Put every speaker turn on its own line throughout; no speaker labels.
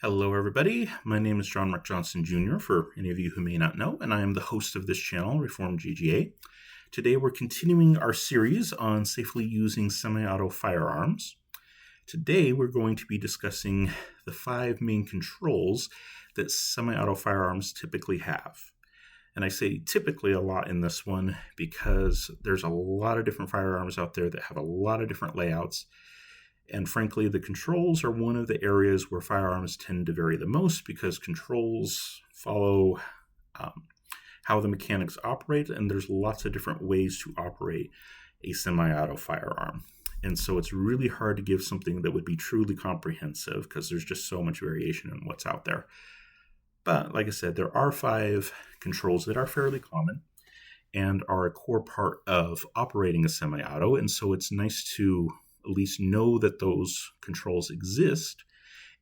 Hello, everybody. My name is John Mark Johnson Jr., for any of you who may not know, and I am the host of this channel, Reformed GGA. Today, we're continuing our series on safely using semi-auto firearms. Today, we're going to be discussing the 5 main controls that semi-auto firearms typically have. And I say typically a lot in this one because there's a lot of different firearms out there that have a lot of different layouts. And frankly, the controls are one of the areas where firearms tend to vary the most because controls follow how the mechanics operate, and there's lots of different ways to operate a semi-auto firearm. And so it's really hard to give something that would be truly comprehensive because there's just so much variation in what's out there. But like I said, there are 5 controls that are fairly common and are a core part of operating a semi-auto. And so it's nice to at least know that those controls exist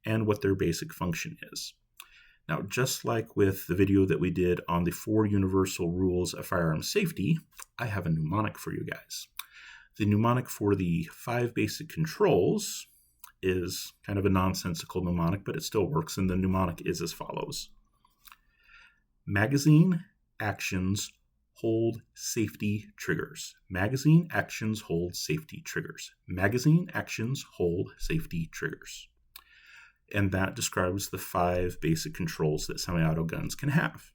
and what their basic function is. Now, just like with the video that we did on the 4 universal rules of firearm safety, I have a mnemonic for you guys. The mnemonic for the 5 basic controls is kind of a nonsensical mnemonic, but it still works, and the mnemonic is as follows. Magazine actions hold safety triggers. Magazine actions hold safety triggers. Magazine actions hold safety triggers. And that describes the 5 basic controls that semi-auto guns can have.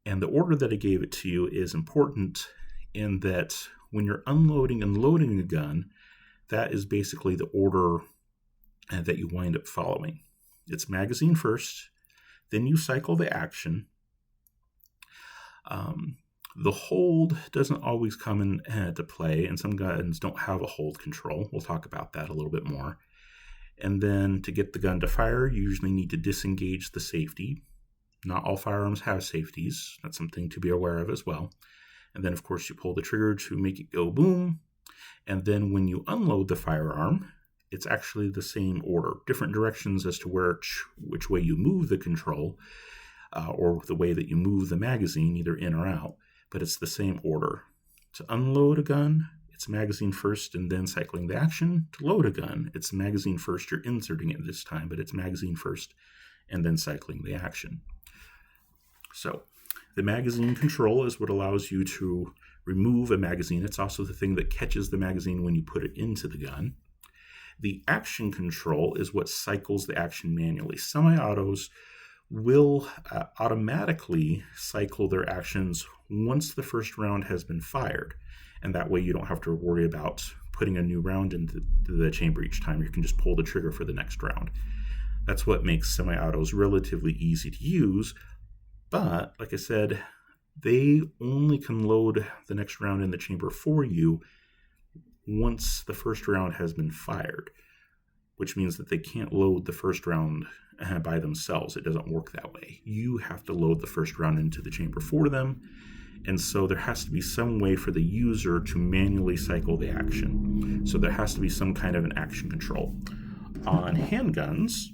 And the order that I gave it to you is important in that when you're unloading and loading a gun, that is basically the order that you wind up following. It's magazine first, then you cycle the action. The hold doesn't always come into play, and some guns don't have a hold control. We'll talk about that a little bit more. And then to get the gun to fire, you usually need to disengage the safety. Not all firearms have safeties. That's something to be aware of as well. And then, of course, you pull the trigger to make it go boom. And then when you unload the firearm, it's actually the same order. Different directions as to which way you move the control, or the way that you move the magazine, either in or out. But it's the same order. To unload a gun, it's magazine first and then cycling the action. To load a gun, it's magazine first. You're inserting it this time, but it's magazine first and then cycling the action. So the magazine control is what allows you to remove a magazine. It's also the thing that catches the magazine when you put it into the gun. The action control is what cycles the action manually. Semi-autos will automatically cycle their actions once the first round has been fired. And that way you don't have to worry about putting a new round into the chamber each time. You can just pull the trigger for the next round. That's what makes semi-autos relatively easy to use. But like I said, they only can load the next round in the chamber for you once the first round has been fired, which means that they can't load the first round by themselves. It doesn't work that way. You have to load the first round into the chamber for them, and so there has to be some way for the user to manually cycle the action. So there has to be some kind of an action control. On handguns,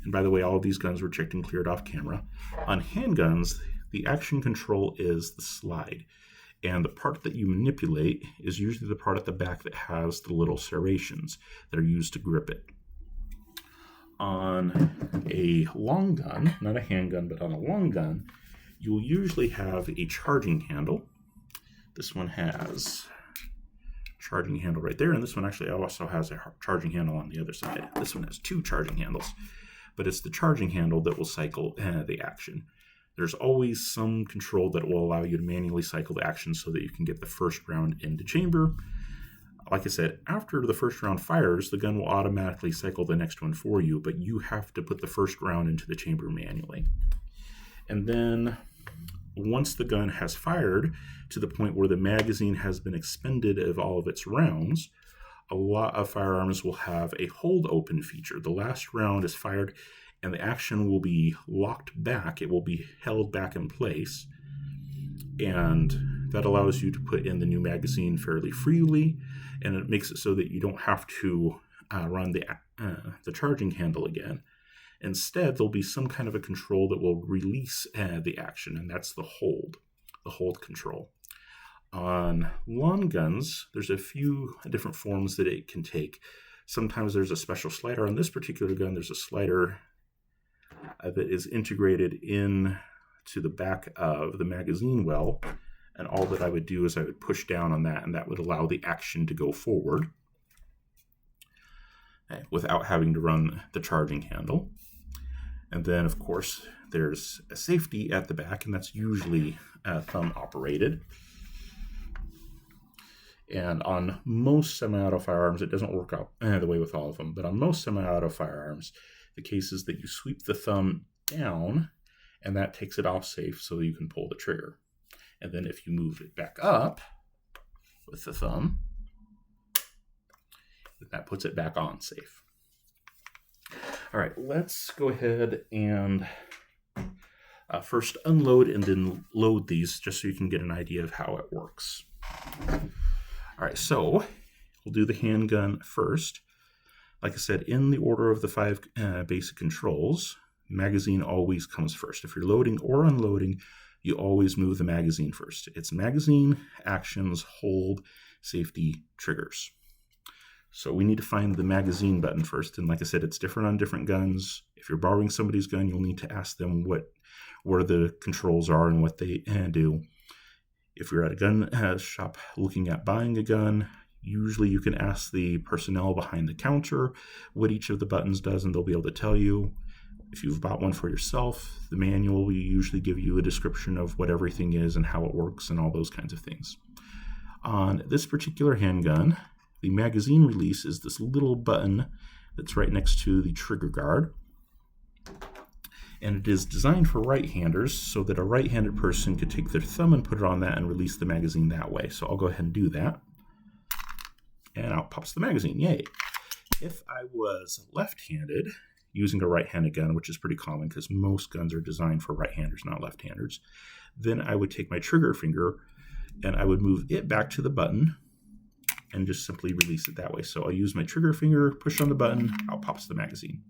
and by the way, all of these guns were checked and cleared off camera. On handguns, the action control is the slide. And the part that you manipulate is usually the part at the back that has the little serrations that are used to grip it. On a long gun, not a handgun, but on a long gun, you'll usually have a charging handle. This one has a charging handle right there, and this one actually also has a charging handle on the other side. This one has 2 charging handles, but it's the charging handle that will cycle the action. There's always some control that will allow you to manually cycle the action so that you can get the first round into chamber. Like I said, after the first round fires, the gun will automatically cycle the next one for you, but you have to put the first round into the chamber manually. And then once the gun has fired to the point where the magazine has been expended of all of its rounds, a lot of firearms will have a hold open feature. The last round is fired and the action will be locked back. It will be held back in place. And that allows you to put in the new magazine fairly freely, and it makes it so that you don't have to run the charging handle again. Instead, there'll be some kind of a control that will release the action, and that's the hold control. On long guns, there's a few different forms that it can take. Sometimes there's a special slider. On this particular gun, there's a slider that is integrated in to the back of the magazine well. And all that I would do is I would push down on that, and that would allow the action to go forward without having to run the charging handle. And then, of course, there's a safety at the back, and that's usually thumb operated. And on most semi-auto firearms, it doesn't work out the way with all of them, but on most semi-auto firearms, the case is that you sweep the thumb down, and that takes it off safe so you can pull the trigger. And then if you move it back up with the thumb, that puts it back on safe. All right, let's go ahead and first unload and then load these just so you can get an idea of how it works. All right, so we'll do the handgun first. Like I said, in the order of the 5 basic controls, magazine always comes first. If you're loading or unloading, you always move the magazine first. It's magazine, actions, hold, safety, triggers. So we need to find the magazine button first. And like I said, it's different on different guns. If you're borrowing somebody's gun, you'll need to ask them where the controls are and what they do. If you're at a gun shop looking at buying a gun, usually you can ask the personnel behind the counter what each of the buttons does, and they'll be able to tell you. If you've bought one for yourself, the manual will usually give you a description of what everything is and how it works and all those kinds of things. On this particular handgun, the magazine release is this little button that's right next to the trigger guard. And it is designed for right-handers so that a right-handed person could take their thumb and put it on that and release the magazine that way. So I'll go ahead and do that. And out pops the magazine. Yay. If I was left-handed, using a right-handed gun, which is pretty common because most guns are designed for right-handers, not left-handers, then I would take my trigger finger and I would move it back to the button and just simply release it that way. So I'll use my trigger finger, push on the button, out pops the magazine.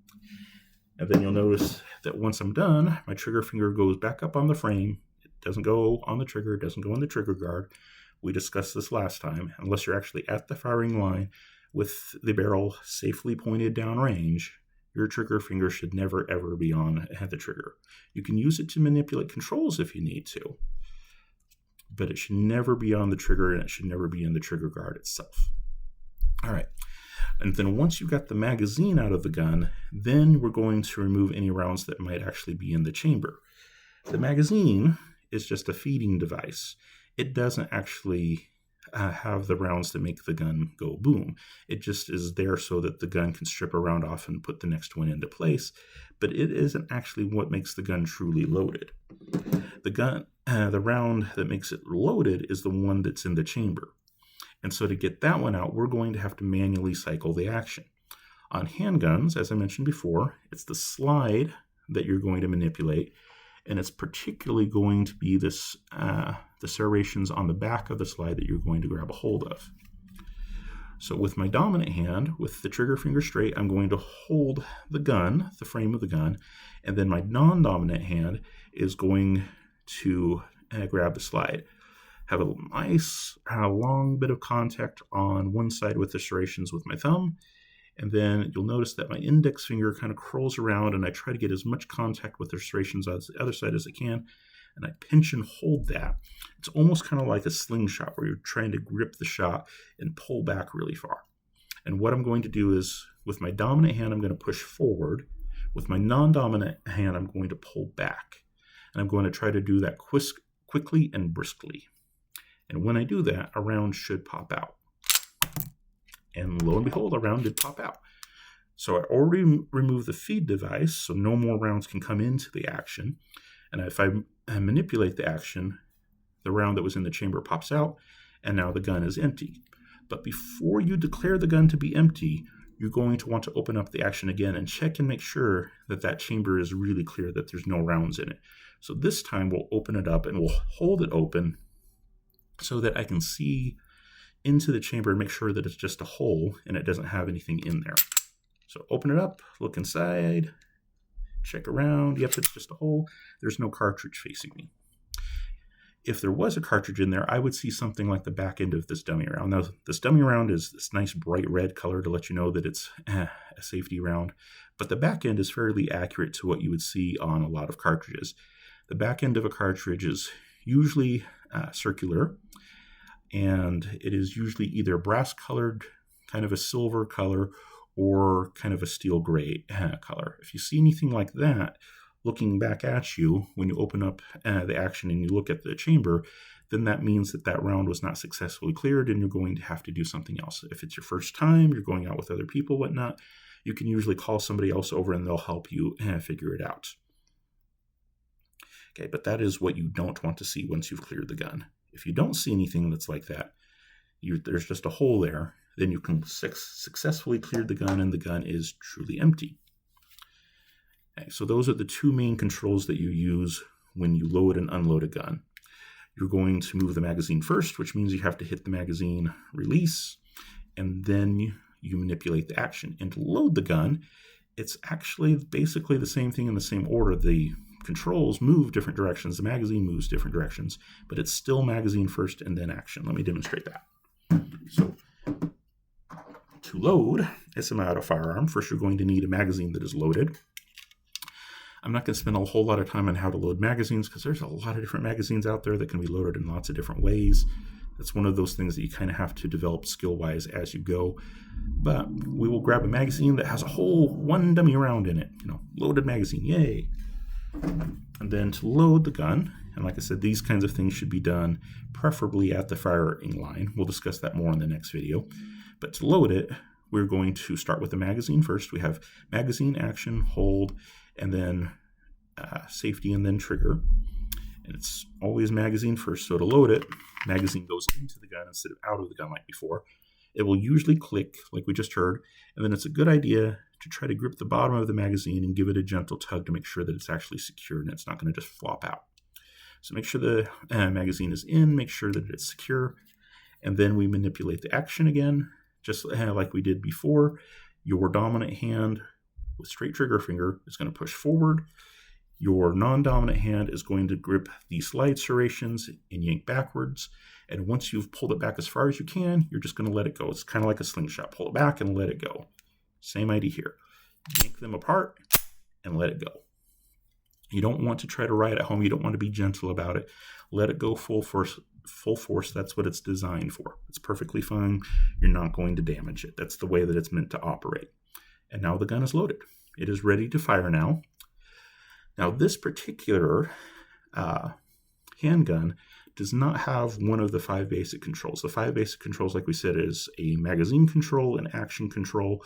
And then you'll notice that once I'm done, my trigger finger goes back up on the frame. It doesn't go on the trigger, it doesn't go on the trigger guard. We discussed this last time. Unless you're actually at the firing line with the barrel safely pointed down range, your trigger finger should never, ever be on the trigger. You can use it to manipulate controls if you need to, but it should never be on the trigger, and it should never be in the trigger guard itself. All right. And then once you've got the magazine out of the gun, then we're going to remove any rounds that might actually be in the chamber. The magazine is just a feeding device. It doesn't actually have the rounds that make the gun go boom. It just is there so that the gun can strip a round off and put the next one into place, but it isn't actually what makes the gun truly loaded. The round that makes it loaded is the one that's in the chamber. And so to get that one out, we're going to have to manually cycle the action. On handguns, as I mentioned before, it's the slide that you're going to manipulate, and it's particularly going to be this the serrations on the back of the slide that you're going to grab a hold of. So with my dominant hand, with the trigger finger straight, I'm going to hold the gun, the frame of the gun, and then my non-dominant hand is going to grab the slide. Have a nice long bit of contact on one side with the serrations with my thumb, and then you'll notice that my index finger kind of curls around, and I try to get as much contact with the serrations on the other side as I can, and I pinch and hold that. It's almost kind of like a slingshot where you're trying to grip the shot and pull back really far. And what I'm going to do is, with my dominant hand, I'm going to push forward. With my non-dominant hand, I'm going to pull back. And I'm going to try to do that quickly and briskly. And when I do that, a round should pop out. And lo and behold, a round did pop out. So I already removed the feed device, so no more rounds can come into the action. And if I manipulate the action, the round that was in the chamber pops out, and now the gun is empty. But before you declare the gun to be empty, you're going to want to open up the action again and check and make sure that that chamber is really clear, that there's no rounds in it. So this time we'll open it up and we'll hold it open so that I can see into the chamber and make sure that it's just a hole and it doesn't have anything in there. So open it up, look inside, check around. Yep, it's just a hole. There's no cartridge facing me. if there was a cartridge in there, I would see something like the back end of this dummy round. Now, this dummy round is this nice bright red color to let you know that it's a safety round, but the back end is fairly accurate to what you would see on a lot of cartridges. The back end of a cartridge is usually circular, and it is usually either brass colored, kind of a silver color, or kind of a steel gray color. If you see anything like that looking back at you when you open up the action and you look at the chamber, then that means that that round was not successfully cleared and you're going to have to do something else. If it's your first time, you're going out with other people, whatnot, you can usually call somebody else over and they'll help you figure it out. Okay, but that is what you don't want to see once you've cleared the gun. If you don't see anything that's like that, there's just a hole there, then you can successfully clear the gun and the gun is truly empty. Okay, so those are the two main controls that you use when you load and unload a gun. You're going to move the magazine first, which means you have to hit the magazine release, and then you manipulate the action. And to load the gun, it's actually basically the same thing in the same order. The controls move different directions, the magazine moves different directions, but it's still magazine first and then action. Let me demonstrate that. So to load a semi-auto firearm, first you're going to need a magazine that is loaded. I'm not going to spend a whole lot of time on how to load magazines because there's a lot of different magazines out there that can be loaded in lots of different ways. That's one of those things that you kind of have to develop skill-wise as you go. But we will grab a magazine that has a whole one dummy round in it. Loaded magazine, yay! And then to load the gun, and like I said, these kinds of things should be done preferably at the firing line. We'll discuss that more in the next video. But to load it, we're going to start with the magazine first. We have magazine, action, hold, and then safety, and then trigger. And it's always magazine first. So to load it, magazine goes into the gun instead of out of the gun like before. It will usually click, like we just heard, and then it's a good idea to try to grip the bottom of the magazine and give it a gentle tug to make sure that it's actually secure and it's not going to just flop out. So make sure the magazine is in, make sure that it's secure, and then we manipulate the action again, just like we did before. Your dominant hand with straight trigger finger is going to push forward. Your non-dominant hand is going to grip the slide serrations and yank backwards. And once you've pulled it back as far as you can, you're just going to let it go. It's kind of like a slingshot. Pull it back and let it go. Same idea here. Yank them apart and let it go. You don't want to try to ride at home. You don't want to be gentle about it. Let it go full force. Full force. That's what it's designed for. It's perfectly fine. You're not going to damage it. That's the way that it's meant to operate. And now the gun is loaded. It is ready to fire now. Now this particular handgun does not have one of the 5 basic controls. The 5 basic controls, like we said, is a magazine control, an action control,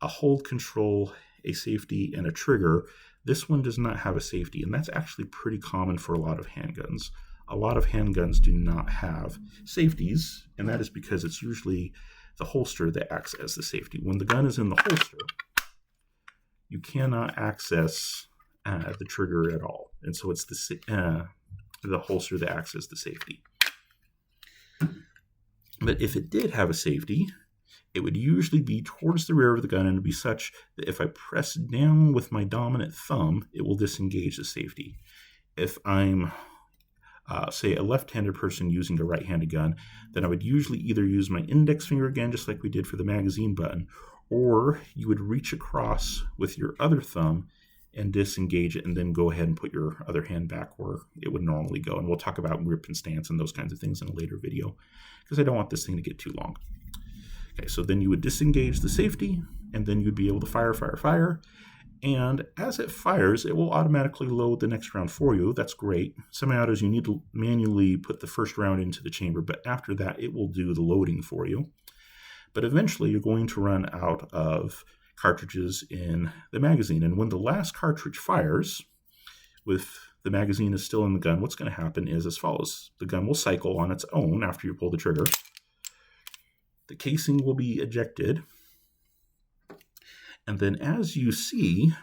a hold control, a safety, and a trigger. This one does not have a safety, and that's actually pretty common for a lot of handguns. A lot of handguns do not have safeties, and that is because it's usually the holster that acts as the safety. When the gun is in the holster, you cannot access the trigger at all, and so it's the holster that acts as the safety. But if it did have a safety, it would usually be towards the rear of the gun, and it would be such that if I press down with my dominant thumb, it will disengage the safety. If I'm, say, a left-handed person using a right-handed gun, then I would usually either use my index finger again, just like we did for the magazine button, or you would reach across with your other thumb and disengage it, and then go ahead and put your other hand back where it would normally go. And we'll talk about grip and stance and those kinds of things in a later video, because I don't want this thing to get too long. Okay, so then you would disengage the safety, and then you'd be able to fire. And as it fires, it will automatically load the next round for you. That's great. Semi-autos, you need to manually put the first round into the chamber, but after that, it will do the loading for you. But eventually, you're going to run out of cartridges in the magazine. And when the last cartridge fires, with the magazine is still in the gun, what's going to happen is as follows. The gun will cycle on its own after you pull the trigger. The casing will be ejected. And then as you see,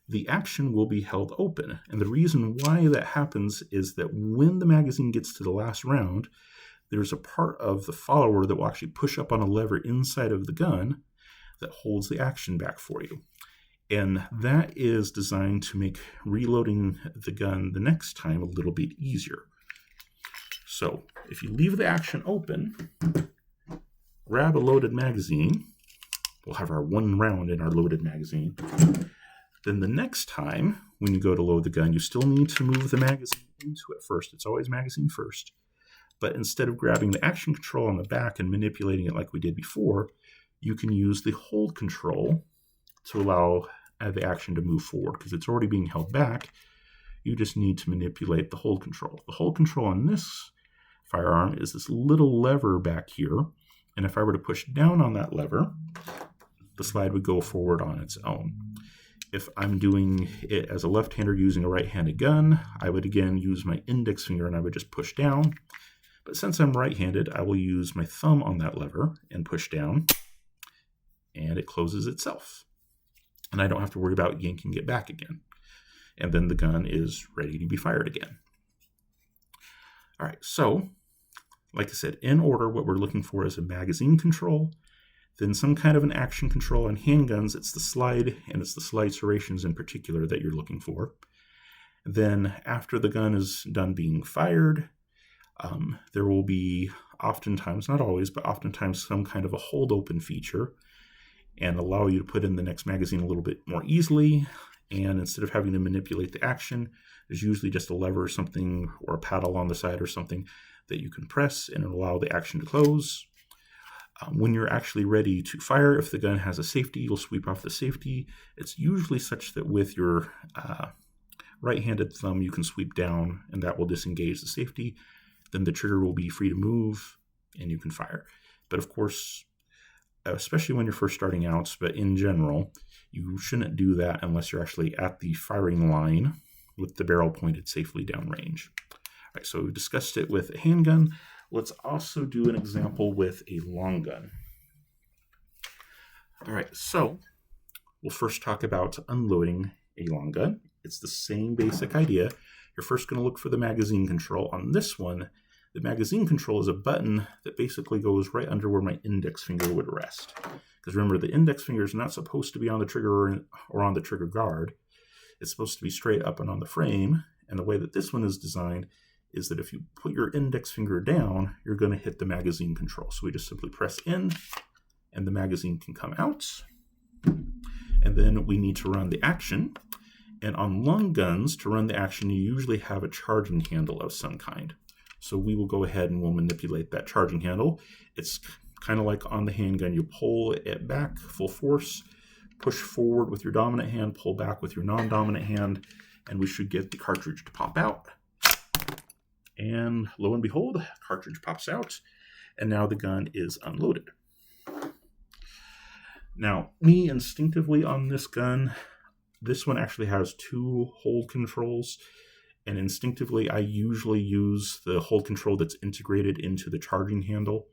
the action will be held open. And the reason why that happens is that when the magazine gets to the last round, there's a part of the follower that will actually push up on a lever inside of the gun that holds the action back for you. And that is designed to make reloading the gun the next time a little bit easier. So if you leave the action open, grab a loaded magazine, we'll have our 1 round in our loaded magazine. Then the next time when you go to load the gun, you still need to move the magazine into it first. It's always magazine first. But instead of grabbing the action control on the back and manipulating it like we did before, you can use the hold control to allow the action to move forward because it's already being held back. You just need to manipulate the hold control. The hold control on this firearm is this little lever back here. And if I were to push down on that lever, the slide would go forward on its own. If I'm doing it as a left-hander using a right-handed gun, I would again use my index finger and I would just push down. But since I'm right-handed, I will use my thumb on that lever and push down, and it closes itself. And I don't have to worry about yanking it back again. And then the gun is ready to be fired again. All right, so like I said, in order, what we're looking for is a magazine control, then some kind of an action control. On handguns, it's the slide, and it's the slide serrations in particular that you're looking for. Then after the gun is done being fired, there will be oftentimes, not always, but oftentimes some kind of a hold open feature and allow you to put in the next magazine a little bit more easily. And instead of having to manipulate the action, there's usually just a lever or something or a paddle on the side or something that you can press and allow the action to close. When you're actually ready to fire, if the gun has a safety, you'll sweep off the safety. It's usually such that with your right-handed thumb, you can sweep down and that will disengage the safety. Then the trigger will be free to move and you can fire. But of course, especially when you're first starting out, but in general, you shouldn't do that unless you're actually at the firing line with the barrel pointed safely downrange. All right, so we've discussed it with a handgun. Let's also do an example with a long gun. All right, so we'll first talk about unloading a long gun. It's the same basic idea. You're first going to look for the magazine control. On this one, the magazine control is a button that basically goes right under where my index finger would rest. Because remember, the index finger is not supposed to be on the trigger or on the trigger guard. It's supposed to be straight up and on the frame. And the way that this one is designed is that if you put your index finger down, you're going to hit the magazine control. So we just simply press in and the magazine can come out. And then we need to run the action. And on long guns, to run the action, you usually have a charging handle of some kind. So we will go ahead and we'll manipulate that charging handle. It's kind of like on the handgun. You pull it back full force, push forward with your dominant hand, pull back with your non-dominant hand, and we should get the cartridge to pop out. And lo and behold, cartridge pops out, and now the gun is unloaded. Now, me instinctively on this gun, this one actually has 2 hold controls, and instinctively I usually use the hold control that's integrated into the charging handle.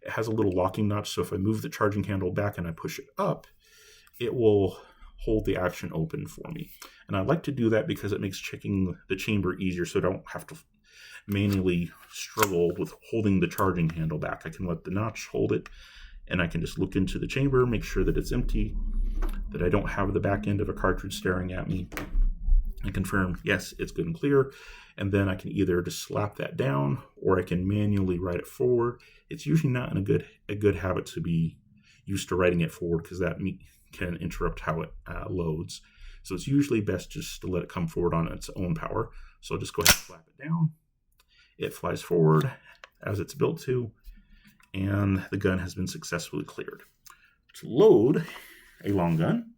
It has a little locking notch, so if I move the charging handle back and I push it up, it will hold the action open for me. And I like to do that because it makes checking the chamber easier, so I don't have to manually struggle with holding the charging handle back. I can let the notch hold it, and I can just look into the chamber, make sure that it's empty, that I don't have the back end of a cartridge staring at me, and confirm, yes, it's good and clear. And then I can either just slap that down or I can manually write it forward. It's usually not a good habit to be used to writing it forward because that can interrupt how it loads. So it's usually best just to let it come forward on its own power. So I'll just go ahead and slap it down. It flies forward as it's built to, and the gun has been successfully cleared. To load a long gun,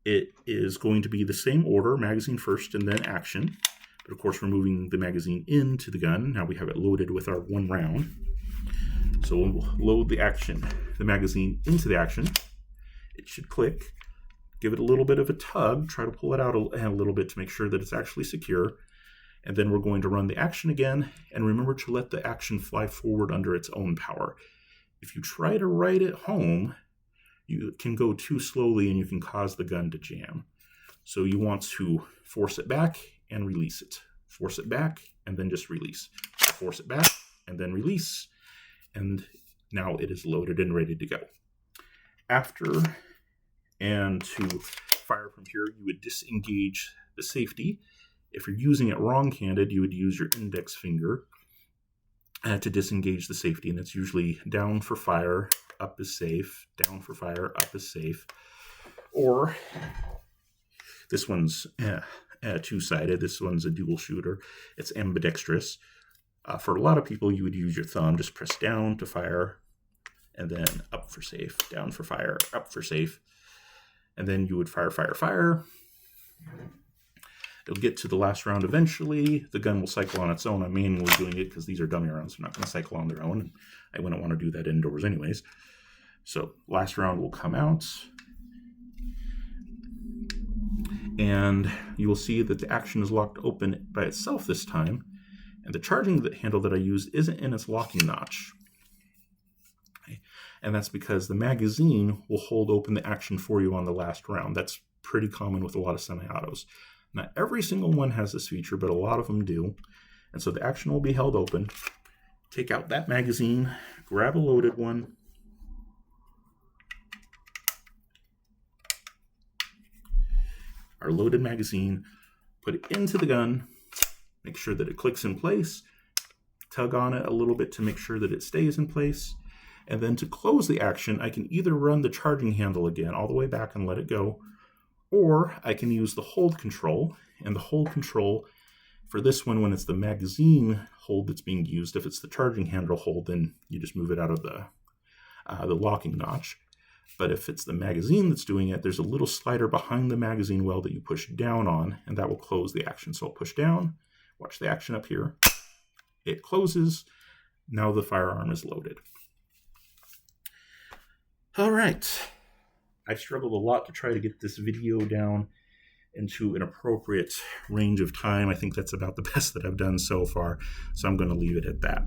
it is going to be the same order, magazine first and then action. But of course, we're moving the magazine into the gun. Now we have it loaded with our 1 round. So we'll load the magazine into the action. It should click. Give it a little bit of a tug. Try to pull it out a little bit to make sure that it's actually secure. And then we're going to run the action again. And remember to let the action fly forward under its own power. If you try to write it home, you can go too slowly and you can cause the gun to jam. So you want to force it back and release it. Force it back and then just release. Force it back and then release. And now it is loaded and ready to go. After and to fire from here, you would disengage the safety. If you're using it wrong-handed, you would use your index finger to disengage the safety, and it's usually down for fire, up is safe, down for fire, up is safe. Or this one's two-sided. This one's a dual shooter. It's ambidextrous. For a lot of people, you would use your thumb. Just press down to fire, and then up for safe, down for fire, up for safe. And then you would fire, fire, fire. It'll get to the last round eventually. The gun will cycle on its own. I'm manually doing it because these are dummy rounds. They're not going to cycle on their own. And I wouldn't want to do that indoors anyways. So last round will come out. And you will see that the action is locked open by itself this time. And the charging handle that I used isn't in its locking notch. Okay. And that's because the magazine will hold open the action for you on the last round. That's pretty common with a lot of semi-autos. Not every single one has this feature, but a lot of them do. And so the action will be held open. Take out that magazine, grab a loaded one. Our loaded magazine, put it into the gun, make sure that it clicks in place, tug on it a little bit to make sure that it stays in place. And then to close the action, I can either run the charging handle again all the way back and let it go, or I can use the hold control. And the hold control for this one, when it's the magazine hold that's being used, if it's the charging handle hold, then you just move it out of the locking notch. But if it's the magazine that's doing it, there's a little slider behind the magazine well that you push down on, and that will close the action. So I'll push down, watch the action up here. It closes. Now the firearm is loaded. All right. I've struggled a lot to try to get this video down into an appropriate range of time. I think that's about the best that I've done so far, so I'm going to leave it at that.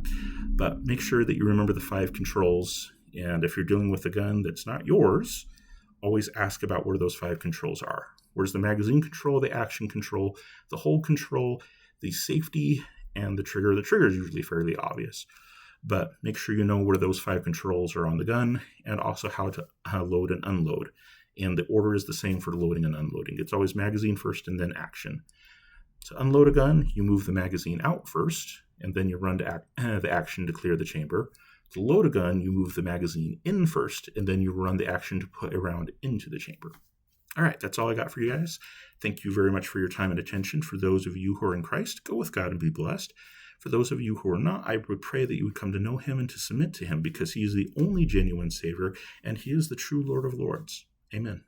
But make sure that you remember the 5 controls, and if you're dealing with a gun that's not yours, always ask about where those 5 controls are. Where's the magazine control, the action control, the hold control, the safety, and the trigger? The trigger is usually fairly obvious. But make sure you know where those 5 controls are on the gun, and also how to load and unload. And the order is the same for loading and unloading. It's always magazine first and then action. To unload a gun, you move the magazine out first, and then you run to the action to clear the chamber. To load a gun, you move the magazine in first, and then you run the action to put a round into the chamber. All right, that's all I got for you guys. Thank you very much for your time and attention. For those of you who are in Christ, go with God and be blessed. For those of you who are not, I would pray that you would come to know him and to submit to him, because he is the only genuine Savior, and he is the true Lord of Lords. Amen.